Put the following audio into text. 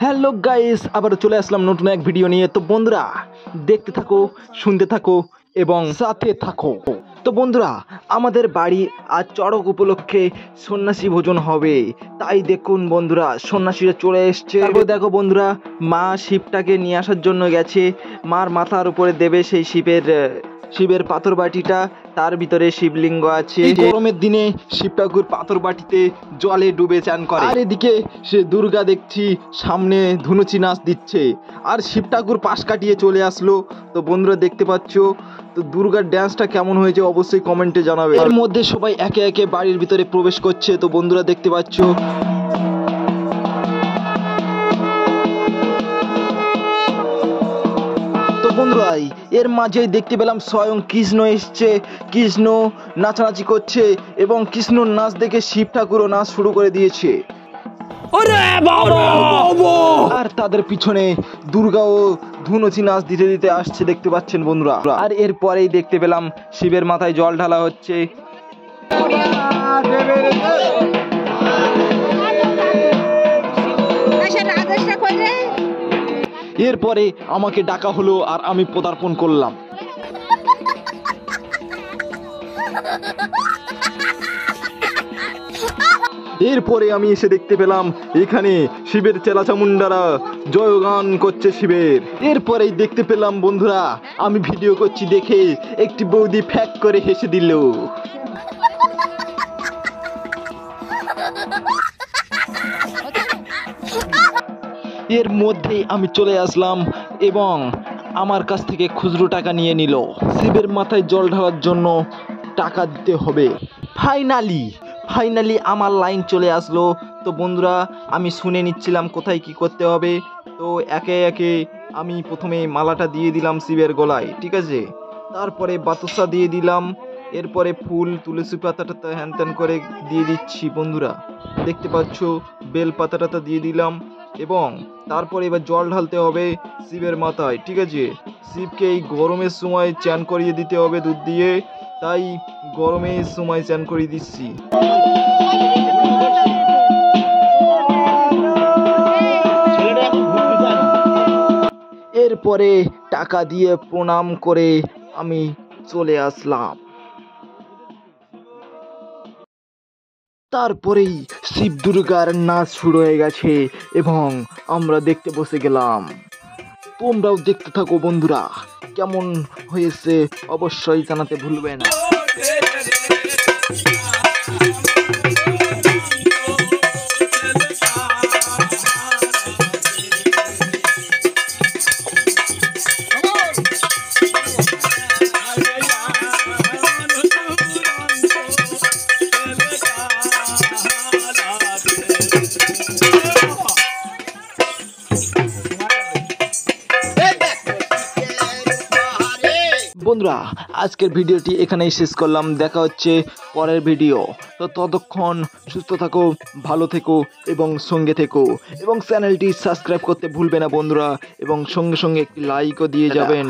Hello guys, আবার চলে আসলাম নতুন এক ভিডিও নিয়ে। তো বন্ধুরা দেখতে থাকো, শুনতে থাকো এবং সাথে থাকো। তো বন্ধুরা, আমাদের বাড়ি আজ চড়ক উপলক্ষে সন্ন্যাসী ভোজন হবে। তাই দেখুন বন্ধুরা, সন্ন্যাসীরা চলে এসছে। তারপর দেখো বন্ধুরা, মা শিবটাকে নিয়ে আসার জন্য গেছে। মার মাথার উপরে দেবে সেই শিবের পাথর বাটিটা, তার ভিতরে শিবলিঙ্গ আছে। গরমের দিনে শিব ঠাকুর পাথর বাটিতে জলে ডুবে চান করে। আর এদিকে সে দুর্গা দেখছি সামনে ধুনুচি নাচ দিচ্ছে, আর শিব ঠাকুর পাশ কাটিয়ে চলে আসলো। তো বন্ধুরা দেখতে পাচ্ছ, তো দুর্গার ড্যান্সটা কেমন হয়েছে অবশ্যই কমেন্টে জানাবে। এর মধ্যে সবাই একে একে বাড়ির ভিতরে প্রবেশ করছে। তো বন্ধুরা দেখতে পাচ্ছ, বন্ধুরা এর মাঝেই দেখতে পেলাম স্বয়ং কৃষ্ণ এসছে। কৃষ্ণ নাচানাচি করছে এবং কৃষ্ণর নাচ দেখে শিব ঠাকুরও নাচ শুরু করে দিয়েছে। আর তাদের পিছনে দুর্গাও ধুনুচি নাচ দিতে দিতে আসছে, দেখতে পাচ্ছেন বন্ধুরা। আর এরপরেই দেখতে পেলাম শিবের মাথায় জল ঢালা হচ্ছে। এরপরে আমাকে ডাকা হলো আর আমি পদার্পণ করলাম। এরপরে আমি এসে দেখতে পেলাম এখানে শিবের চেলাচামুন্ডারা জয়গান করছে শিবের। এরপরেই দেখতে পেলাম বন্ধুরা, আমি ভিডিও করছি দেখে একটি বৌদি ফ্যাক করে হেসে দিল। এর মধ্যেই আমি চলে আসলাম এবং আমার কাছ থেকে খুচরো টাকা নিয়ে নিল। শিবের মাথায় জল ঢালার জন্য টাকা দিতে হবে। ফাইনালি আমার লাইন চলে আসলো। তো বন্ধুরা, আমি শুনে নিচ্ছিলাম কোথায় কি করতে হবে। তো একে একে আমি প্রথমে মালাটা দিয়ে দিলাম শিবের গলায়, ঠিক আছে। তারপরে বাতাসা দিয়ে দিলাম। এরপরে ফুল, তুলসী পাতাটা হ্যান ত্যান করে দিয়ে দিচ্ছি বন্ধুরা, দেখতে পাচ্ছ। বেল পাতাটা দিয়ে দিলাম এবং তারপরে এবার জল ঢালতে হবে শিবের মাথায়, ঠিক আছে। শিবকে এই গরমের সময় চান করিয়ে দিতে হবে দুধ দিয়ে, তাই গরমের সময় চান করিয়ে দিচ্ছি। এরপরে টাকা দিয়ে প্রণাম করে আমি চলে আসলাম। তারপরেই শিব দুর্গার নাচ শুরু হয়ে গেছে এবং আমরা দেখতে বসে গেলাম। তোমরাও দেখতে থাকো বন্ধুরা, কেমন হয়েছে অবশ্যই জানাতে ভুলবে না। বন্ধুরা, আজকের ভিডিওটি এখানেই শেষ করলাম। দেখা হচ্ছে পরের ভিডিও। তো ততক্ষণ সুস্থ থাকো, ভালো থেকো এবং সঙ্গে থেকো, এবং চ্যানেলটি সাবস্ক্রাইব করতে ভুলবে না বন্ধুরা, এবং সঙ্গে সঙ্গে একটি লাইকও দিয়ে যাবেন।